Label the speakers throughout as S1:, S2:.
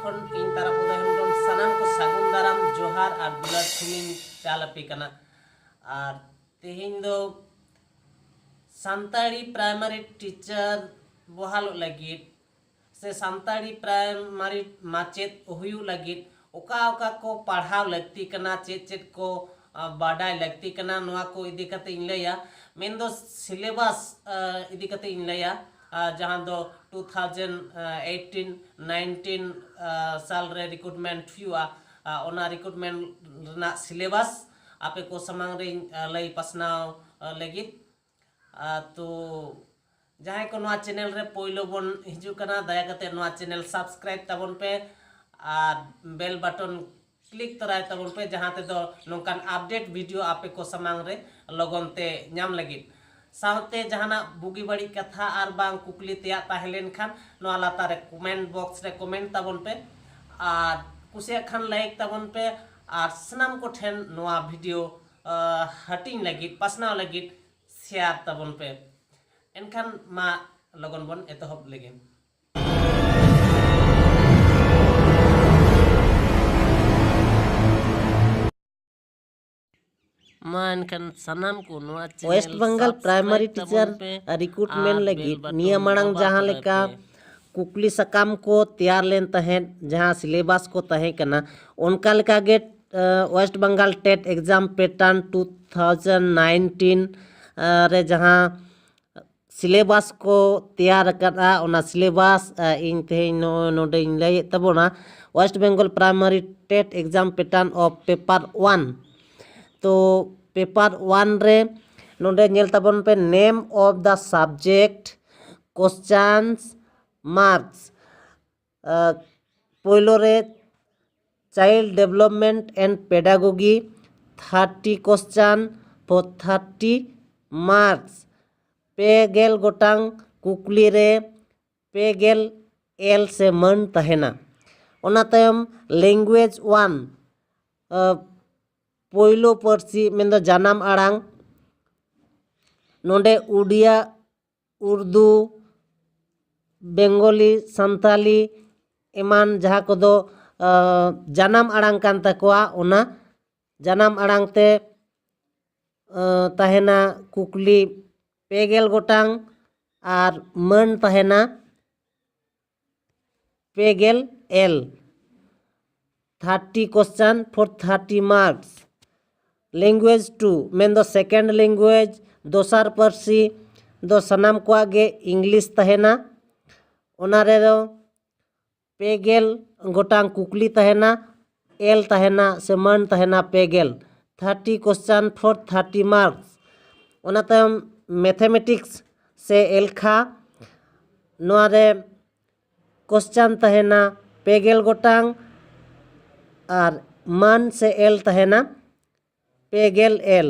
S1: खन इन तारापुदा हेमब्रम सानाम को सागुन दाराम जोहार और दुलार थुमिन चालपी कना और तेहिन दो सान्ताड़ी प्राइमरी टीचर बहाल लगित से सान्ताड़ी प्राइमरी माचेत हुयु लगित ओका ओका को पढ़ाव लगती कना चेत को बाडाय लगती कना नोआ को इदी कते इन लया मेन दो सिलेबस इदी कते इन लया जहाँ दो 2018-19 साल रे रिक्रूटमेंट हुआ ओना रिक्रूटमेंट ना सिलेबस आपे को समांग रे लई पसनाव लगित तो जहाँ को नोआ चैनल रे पोइलो बन हिजु कना दया कते नोआ चैनल सब्सक्राइब ताबन पे और बेल बटन क्लिक तराय ताबन पे जहाँ ते दो नोकान अपडेट वीडियो आपे को समांग रे लगन ते नाम लगित साउते जहाना बुगी बड़ी कथा और बांग कुकली तेया ताहेलेन खान नोआ लातारे कमेंट बॉक्स रे कमेंट ताबन पे और कुसिया खान लाइक ताबन पे और सनाम को ठेन नोआ वीडियो हटिंग लगित पसनाव लगित शेयर ताबन पे एनखान मा लगन बन एतहब लेगिन
S2: West Bengal primary teacher recruitment लगी निया मांग जहाँ लेका कुकली सकाम को तैयार लेन तहें जहाँ सिलेबस को तहें कना उनका लेका गे West Bengal TET exam pattern 2019 रे जहाँ सिलेबस को तैयार करा ओना सिलेबस इन तेहें नोडे इन लय तबोना West Bengal primary TET exam pattern of paper 1 तो पेपर 1 रे नोडे नेल ताबन पे name of the subject questions marks पोइलो रे child development and pedagogy 30 question for 30 marks पेगेल गोटांग कुकली रे पेगेल एल से मन तहेना ओना तायम लैंग्वेज 1 पोइलो पर्सी मेंदो जानाम आड़ांग नोडे उड़िया उर्दू बेंगोली संताली एमान जहाँ को दो जानाम आड़ांग कान तकवा ओना जानाम आड़ांग ते तहेना कुकली पेगेल गोटांग और मन तहेना पेगेल एल 30 क्वेश्चन फॉर 30 मार्क्स लैंग्वेज 2 मेन दो सेकेंड लैंग्वेज दोसार पर्सी दो सनाम को आगे इंग्लिश तहेना ओना रे दो पेगेल गोटांग कुकली तहेना एल तहेना से मन तहेना पेगेल 30 क्वेश्चन फॉर 30 मार्क्स ओना तायम मैथमेटिक्स से एलखा नोआ रे क्वेश्चन तहेना पेगेल गोटांग और मन से एल तहेना पेगेल एल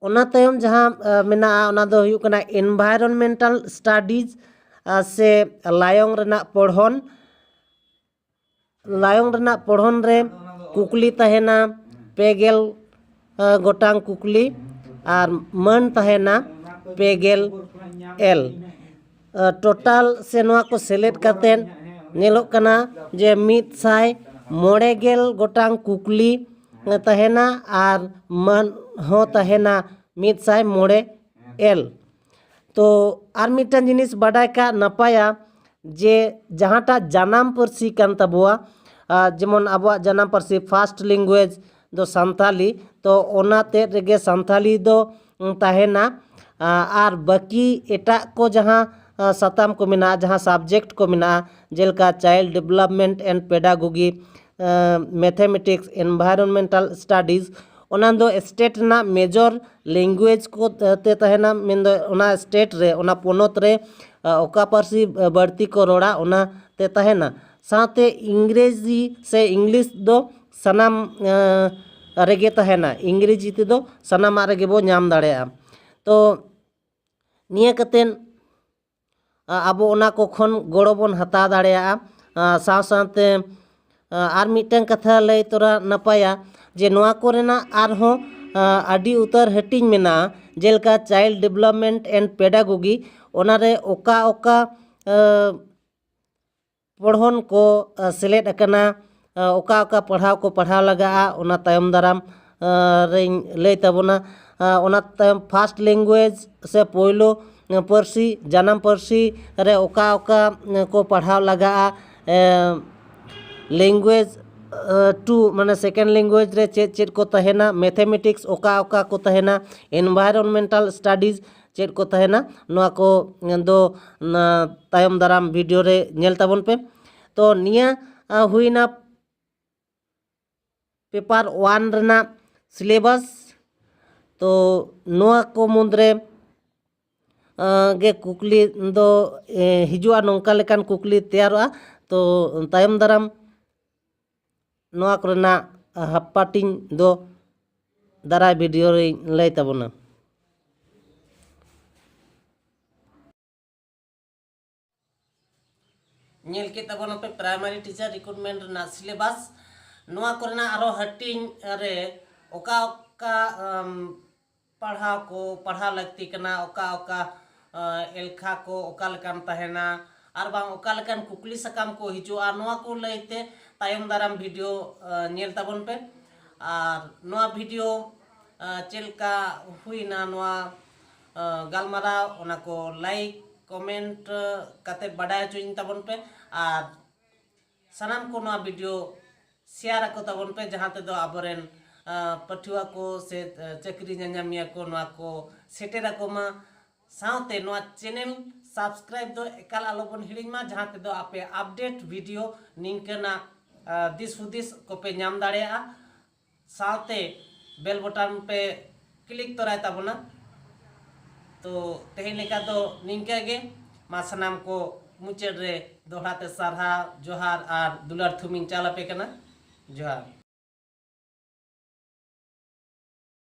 S2: ओना तायम जहाँ मेना ओना दो हुयु कना एनवायरनमेंटल स्टडीज से लायोंग रेना पढ़न रे कुकली तहेना पेगेल गोटांग कुकली और मन तहेना पेगेल एल टोटल से नोआ को सेलेक्ट करतेन नेलोग कना जे 100 गोटांग कुकली तहेना और मन हो तहेना 100 एल तो आर मिटन जिनिस बाडाय का नपाया जे जहाँटा जानाम पर्सी कान तबुआ जेमन आबुआ जानाम पर्सी फर्स्ट लैंग्वेज दो संताली तो ओना ते रेगे संताली दो तहेना और बाकी एटा को जहाँ सताम को मिना जहाँ सब्जेक्ट को मिना जेलका child development and pedagogy mathematics environmental studies ओना दो स्टेट ना मेजर लैंग्वेज को ते तहेना मेन दो ओना स्टेट रे ओना पोनोत रे ओका पर्सी बढ़ती को रोड़ा ओना ते तहेना साथे इंग्रेजी से इंग्लिश दो सनाम रेगे तहेना इंग्रेजी ते दो सनाम रेगे बो नाम दाड़ेया तो निया कतेन आबो ओना को खन गड़ो बन हता दाड़ेया साथ साथे आर मिटन कथा लय तोरा नपाया जे नोआ कोरेना आर हो आदि उतर हटिंग मेना जेलका चाइल्ड डेवलपमेंट एंड पेडागोगी ओना रे ओका ओका पढ़न को सेलेद अकना ओका ओका पढ़ाव को पढ़ाव लगा ओना तायम दाराम रें लई ताबोना ओना तायम फास्ट लैंग्वेज से पोइलो पार्सी जानम पार्सी रे ओका ओका को पढ़ाव लगा लैंग्वेज टू माने सेकेंड लैंग्वेज रे चेद चेद को तहेना मैथमेटिक्स ओका ओका को तहेना एनवायरनमेंटल स्टडीज चेद को तहेना नोआ को दो तायम दाराम वीडियो रे नेल ताबन पे तो निया हुईना पेपर 1 रेना सिलेबस तो नोआ को मुद्रे गे कुकली दो हिजुआ नोंका लेकान कुकली तैयारोआ तो तायम दाराम नोआ कोरेना हाप्पाटिंग दो दाराय वीडियो रे लई ताबोना
S1: नेल के ताबोना पे प्राइमरी टीचर रिक्रूटमेंट ना सिलेबस नोआ कोरेना आरो हटिंग रे ओका ओका पढ़ाव को पढ़ा लगती कना ओका ओका एलखा को ओका लेकान तहेना आर बांग ओका लेकान कुकली सकाम को हिजुआ नोआ को लईते तायम दाराम वीडियो नेल ताबन पे और नोआ वीडियो चेलका हुईना नोआ गालमारा ओना को लाइक कमेंट काते बाडाय चुइन ताबन पे और सनाम को नोआ वीडियो शेयर को ताबन पे जहाँ ते दो आबरेन पठुआ को से चक्री नन्यामिया को नोआ को सेटेरा को मा साउते नोआ चैनल सब्सक्राइब दो एकाल आलोबन हिड़िंग मा जहाँ ते दो आपे अपडेट वीडियो निंकना दिस हुदिस को पे नाम दाड़ेया साउते बेल बटन पे क्लिक तोराय ताबोना तो तेहें लेका दो निंका गे मा सनाम को मुचाद रे दोहराते सारहा जोहार और दुलार थुमिन चाला पे कना जोहार।